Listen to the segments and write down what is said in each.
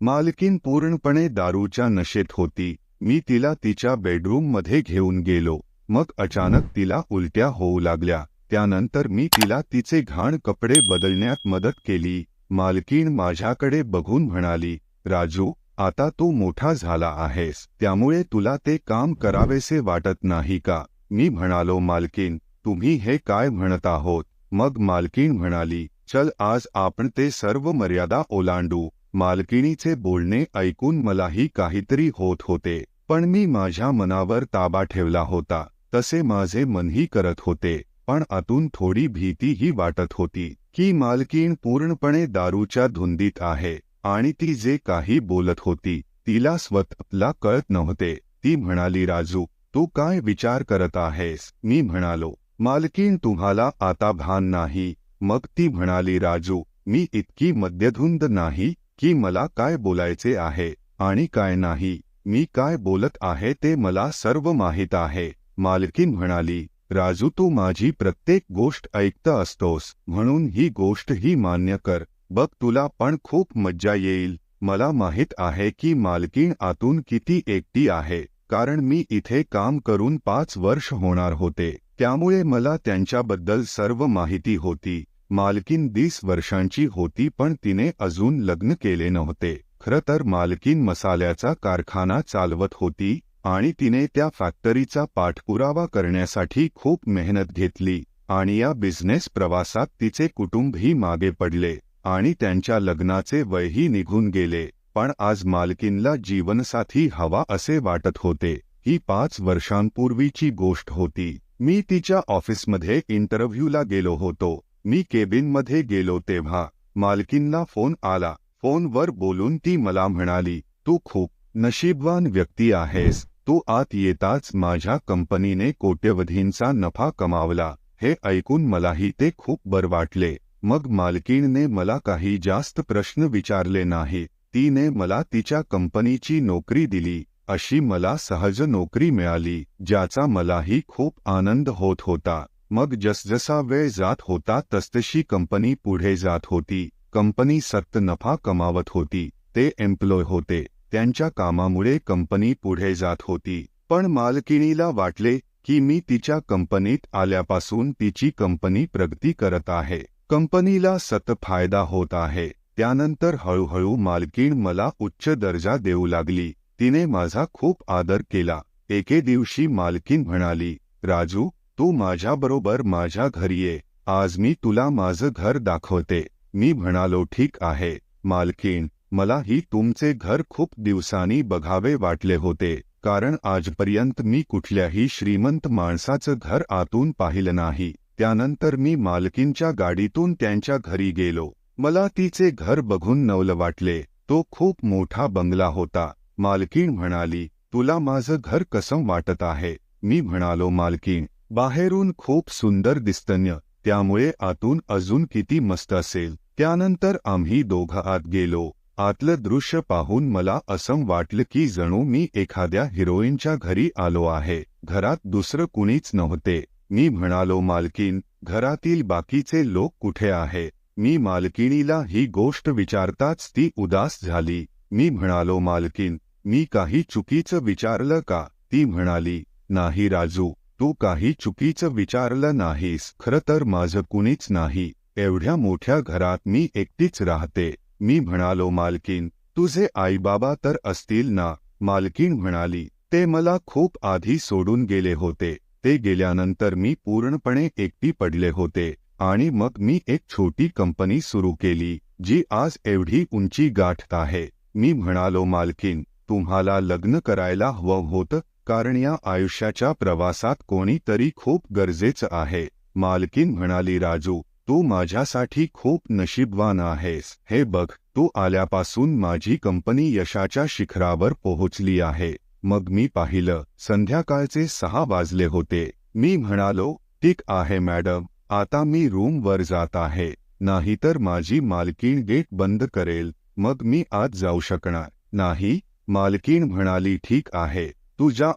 मालकीण पूर्णपणे दारूच्या नशेत होती. मी तिला तिच्या बेडरूममध्ये घेऊन गेलो. मग अचानक तिला उलट्या होऊ लागल्या. त्यानंतर मी तिला तिचे घाण कपडे बदलण्यात मदत केली. मालकीण माझ्याकडे बघून म्हणाली, राजू, आता तू मोठा झाला आहेस, त्यामुळे तुला ते काम करावेसे वाटत नाही का? मी म्हणालो, मालकीण, तुम्ही हे काय म्हणत आहोत? मग मालकीण म्हणाली, चल आज आपण ते सर्व मर्यादा ओलांडू. मालकिणीचे बोलणे ऐकून मलाही काहीतरी होत होते, पण मी माझ्या मनावर ताबा ठेवला होता. तसे माझे मनही करत होते, पण आतून थोडी भीतीही वाटत होती की मालकीण पूर्णपणे दारूच्या धुंदीत आहे आणि ती जे काही बोलत होती तिला स्वतःला कळत नव्हते. ती म्हणाली, राजू, तू काय विचार करत आहेस? मी म्हणालो, मालकीण, तुम्हाला आता भान नाही? मग ती म्हणाली, राजू, मी इतकी मद्यधुंद नाही की मला काय बोलायचे आहे आणि काय नाही. मी काय बोलत आहे ते मला सर्व माहीत आहे. मालकीण म्हणाली, राजू, तू माझी प्रत्येक गोष्ट ऐकत असतोस, म्हणून ही गोष्टही मान्य कर. बघ, तुला पण खूप मज्जा येईल. मला माहीत आहे की मालकीण आतून किती एकटी आहे, कारण मी इथे काम करून 5 वर्ष होणार होते, त्यामुळे मला त्यांच्याबद्दल सर्व माहिती होती. मालकीण 20 वर्षांची होती, पण तिने अजून लग्न केले नव्हते. खरं तर मालकीण मसाल्याचा कारखाना चालवत होती आणि तिने त्या फॅक्टरीचा पाठपुरावा करण्यासाठी खूप मेहनत घेतली आणि या बिझनेस प्रवासात तिचे कुटुंबही मागे पडले आणि त्यांच्या लग्नाचे वयही निघून गेले. पण आज मालकीणला जीवनसाथी हवा असे वाटत होते. ही 5 वर्षांपूर्वीची गोष्ट होती. मी तिच्या ऑफिसमध्ये इंटरव्ह्यूला गेलो होतो. मी केबिनमध्ये गेलो तेव्हा मालकीणला फोन आला. फोनवर बोलून ती मला म्हणाली, तू खूप नशीबवान व्यक्ती आहेस. तू आत येताच माझ्या कंपनीने कोट्यवधींचा नफा कमावला. हे ऐकून मलाही ते खूप बरं वाटले. मग मालकीणने मला काही जास्त प्रश्न विचारले नाही. तिने मला तिच्या कंपनीची नोकरी दिली. अशी मला सहज नोकरी मिळाली, ज्याचा मलाही खूप आनंद होत होता. मग जसजसा वेळ जात होता तसतशी कंपनी पुढे जात होती. कंपनी सतत नफा कमावत होती. ते एम्प्लॉय होते, त्यांच्या कामामुळे कंपनी पुढे जात होती. पण मालकिणीला वाटले की मी तिच्या कंपनीत आल्यापासून तिची कंपनी प्रगती करत आहे, कंपनीला सतत फायदा होत आहे. त्यानंतर हळूहळू मालकीण मला उच्च दर्जा देऊ लागली. तिने माझा खूप आदर केला. एके दिवशी मालकीण म्हणाली, राजू, तू माझ्याबरोबर माझ्या घरी ये. आज मी तुला माझं घर दाखवते. मी म्हणालो, ठीक आहे मालकीण. मलाही तुमचे घर खूप दिवसांनी बघावे वाटले होते, कारण आजपर्यंत मी कुठल्याही श्रीमंत माणसाचं घर आतून पाहिलं नाही. त्यानंतर मी मालकीणच्या गाडीतून त्यांच्या घरी गेलो. मला तिचे घर बघून नवल वाटले. तो खूप मोठा बंगला होता. मालकीण म्हणाली, तुला माझं घर कसं वाटत आहे? मी म्हणालो, मालकीण, बाहेरून खूप सुंदर दिसतंय, त्यामुळे आतून अजून किती मस्त असेल. त्यानंतर आम्ही दोघं आत गेलो. आतलं दृश्य पाहून मला असं वाटलं की जणू मी एखाद्या हिरोईनच्या घरी आलो आहे. घरात दुसरं कुणीच नव्हते. मी म्हणालो, मालकीण, घरातील बाकीचे लोक कुठे आहे? मी मालकिणीला ही गोष्ट विचारताच ती उदास झाली. मी म्हणालो, मालकीण, मी काही चुकीचं विचारलं का? ती म्हणाली, नाही राजू, तू काही चुकीचं विचारलं नाहीस. खरं तर माझं कुणीच नाही. एवढ्या मोठ्या घरात मी एकटीच राहते. मी म्हणालो, मालकीण, तुझे आईबाबा तर असतील ना? मालकीण म्हणाली, ते मला खूप आधी सोडून गेले होते. ते गेल्यानंतर मी पूर्णपणे एकटी पडले होते आणि मग मी एक छोटी कंपनी सुरू केली, जी आज एवढी उंची गाठत आहे. मी म्हणालो, मालकीण, तुम्हाला लग्न करायला हवं होतं, कारण या आयुष्याच्या प्रवासात कोणीतरी खूप गरजेचं आहे. मालकीण म्हणाली, राजू, तू माझ्यासाठी खूप नशीबवान आहेस. हे बघ, तू आल्यापासून माझी कंपनी यशाच्या शिखरावर पोहोचली आहे. मग मी पाहिलं, संध्याकाळचे 6 वाजले होते. मी म्हणालो, ठीक आहे मॅडम, आता मी रूमवर जात आहे, नाहीतर माझी मालकीण गेट बंद करेल. मग मी आत जाऊ शकणार नाही. मालकीण म्हणाली, ठीक आहे,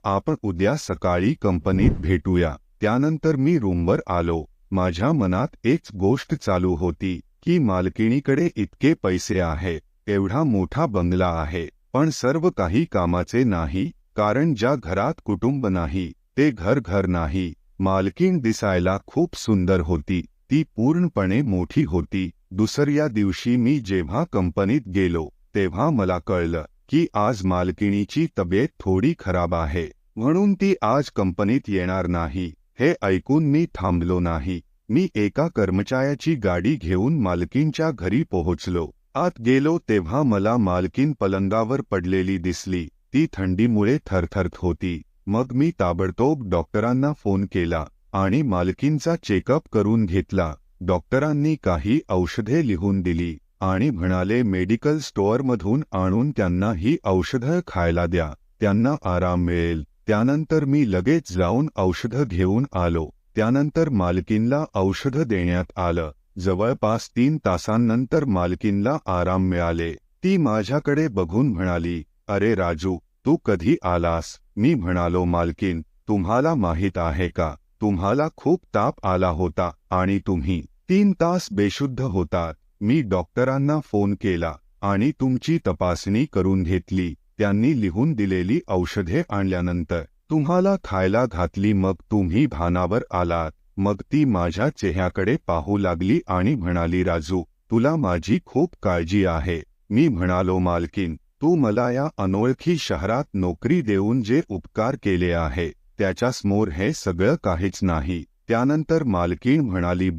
आपण उद्या सकाळी कंपनीत भेटूया. त्यानंतर मी रूमवर आलो. माझ्या मनात एक गोष्ट चालू होती की मालकिणीकडे इतके पैसे आहेत एवढा मोठा बंगला आहे, पण सर्व काही कामाचे नाही, कारण ज्या घरात कुटुंब नाही ते घर नाही. मालकीण दिसायला खूप सुंदर होती, ती पूर्णपणे मोठी होती. दुसऱ्या दिवशी मी जेव्हा कंपनीत गेलो तेव्हा मला कळलं की आज मालकिणीची तब्येत थोडी खराब आहे, म्हणून ती आज कंपनीत येणार नाही. हे ऐकून मी थांबलो नाही. मी एका कर्मचाऱ्याची गाडी घेऊन मालकीणच्या घरी पोहोचलो. आत गेलो तेव्हा मला मालकीण पलंगावर पडलेली दिसली. ती थंडीमुळे थरथरत होती. मग मी ताबडतोब डॉक्टरांना फोन केला आणि मालकीणचा चेकअप करून घेतला. डॉक्टरांनी काही औषधे लिहून दिली आणि म्हणाले मेडिकल स्टोअरमधून आणून त्यांना ही औषधं खायला द्या, त्यांना आराम मिळेल. त्यानंतर मी लगेच जाऊन औषधं घेऊन आलो. त्यानंतर मालकीणला औषधं देण्यात आलं. जवळपास 3 तासांनंतर मालकीणला आराम मिळाले. ती माझ्याकडे बघून म्हणाली, "अरे राजू, तू कधी आलास?" मी म्हणालो, "मालकीण, तुम्हाला माहीत आहे का, तुम्हाला खूप ताप आला होता आणि तुम्ही 3 तास बेशुद्ध होतात. मी डॉक्टरांना फोन केला आणि तुमची तपासणी करून घेतली. त्यांनी लिहून दिलेली औषधे आणल्यानंतर तुम्हाला खायला घातली, मग तुम्ही भानावर आलात." मग ती माझ्या चेहऱ्याकडे पाहू लागली आणि म्हणाली, "राजू, तुला माझी खूप काळजी आहे." मी म्हणालो, "मालकीण, तू मला या अनोळखी शहरात नोकरी देऊन जे उपकार केले आहे त्याच्यासमोर हे सगळं काहीच नाही." त्यानंतर मालकीण म्हणाली,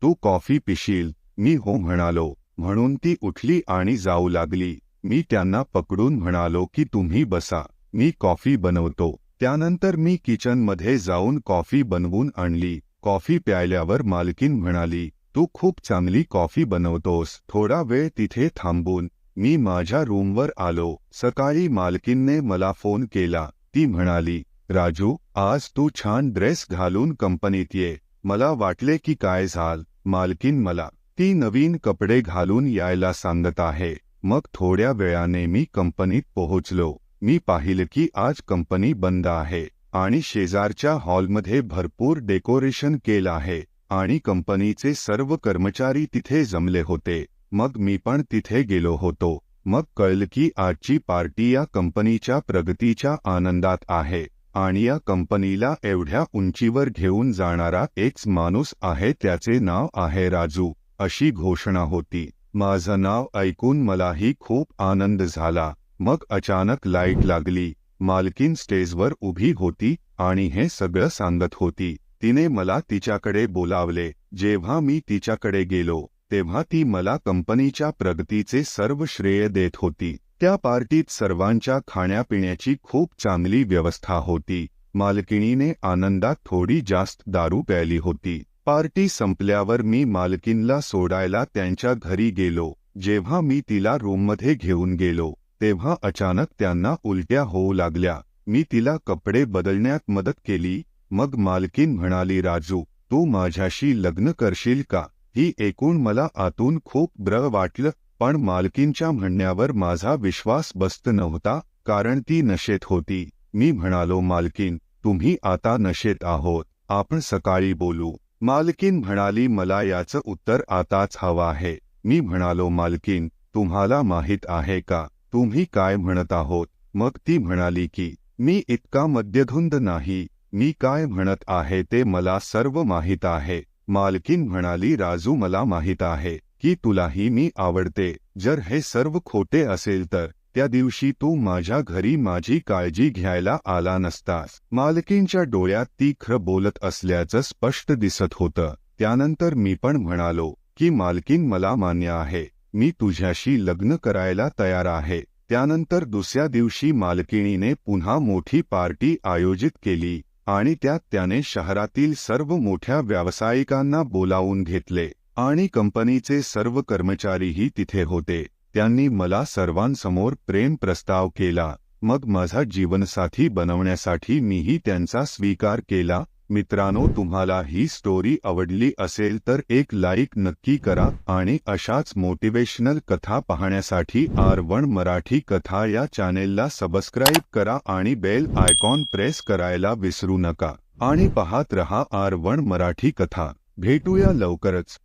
तू कॉफी पिशील?" मी हो म्हणालो. म्हणून ती उठली आणि जाऊ लागली. मी त्यांना पकडून म्हणालो की तुम्ही बसा, मी कॉफी बनवतो. त्यानंतर मी किचनमध्ये जाऊन कॉफी बनवून आणली. कॉफी प्यायल्यावर मालकीण म्हणाली, "तू खूप चांगली कॉफी बनवतोस." थोडा वेळ तिथे थांबून मी माझ्या रूमवर आलो. सकाळी मालकीणने मला फोन केला. ती म्हणाली, "राजू, आज तू छान ड्रेस घालून कंपनीत ये." मला वाटले की काय झालं, मालकीण मला ती नवीन कपडे घालून यायला सांगत आहे. मग थोड्या वेळाने मी कंपनीत पोहोचलो. मी पाहिलं की आज कंपनी बंद आहे आणि शेजारच्या हॉलमध्ये भरपूर डेकोरेशन केलं आहे आणि कंपनीचे सर्व कर्मचारी तिथे जमले होते. मग मी पण तिथे गेलो होतो. मग कळलं की आजची पार्टी या कंपनीच्या प्रगतीच्या आनंदात आहे आणि या कंपनीला एवढ्या उंचीवर घेऊन जाणारा एकच माणूस आहे, त्याचे नाव आहे राजू, अशी घोषणा होती. माझं नाव ऐकून मलाही खूप आनंद झाला. मग अचानक लाईट लागली. मालकीण स्टेजवर उभी होती आणि हे सगळं सांगत होती. तिने मला तिच्याकडे बोलावले. जेव्हा मी तिच्याकडे गेलो तेव्हा ती मला कंपनीच्या प्रगतीचे सर्व श्रेय देत होती. त्या पार्टीत सर्वांच्या खाण्यापिण्याची खूप चांगली व्यवस्था होती. मालकिणीने आनंदात थोडी जास्त दारू प्यायली होती. पार्टी संपल्यावर मी मालकीणला सोडायला त्यांच्या घरी गेलो. जेव्हा मी तिला रूममध्ये घेऊन गेलो तेव्हा अचानक त्यांना उलट्या होऊ लागल्या. मी तिला कपडे बदलण्यात मदत केली. मग मालकीण म्हणाली, "राजू, तू माझ्याशी लग्न करशील का?" ही ऐकून मला आतून खूप बरं वाटलं, पण मालकीणच्या म्हणण्यावर माझा विश्वास बसत नव्हता, कारण ती नशेत होती. मी म्हणालो, "मालकीण, तुम्ही आता नशेत आहोत, आपण सकाळी बोलू." मालकीण म्हणाली, "मला याचं उत्तर आताच हवं आहे." मी म्हणालो, "मालकीण, तुम्हाला माहीत आहे का तुम्ही काय म्हणत आहोत?" मग ती म्हणाली की मी इतका मद्यधुंद नाही, मी काय म्हणत आहे ते मला सर्व माहीत आहे. मालकीण म्हणाली, "राजू, मला माहीत आहे की तुलाही मी आवडते. जर हे सर्व खोटे असेल तर त्या दिवशी तू माझ्या घरी माझी काळजी घ्यायला आला नसतास." मालकीणच्या डोळ्यात ती खरं बोलत असल्याचं स्पष्ट दिसत होतं. त्यानंतर मी पण म्हणालो की मालकीण, मला मान्य आहे, मी तुझ्याशी लग्न करायला तयार आहे. त्यानंतर दुसऱ्या दिवशी मालकिणीने पुन्हा मोठी पार्टी आयोजित केली आणि त्यात त्याने शहरातील सर्व मोठ्या व्यावसायिकांना बोलावून घेतले आणि कंपनीचे सर्व कर्मचारीही तिथे होते. त्यांनी मला सर्वांसमोर प्रेम प्रस्ताव केला. मग माझा जीवनसाथी बनवण्यासाठी मीही त्यांचा स्वीकार केला. मित्रांनो, तुम्हाला ही स्टोरी आवडली असेल तर एक लाईक नक्की करा आणि अशाच मोटिवेशनल कथा पाहण्यासाठी R1 मराठी कथा या चॅनेलला सबस्क्राईब करा आणि बेल आयकॉन प्रेस करायला विसरू नका आणि पाहत रहा R1 मराठी कथा. भेटूया लवकरच.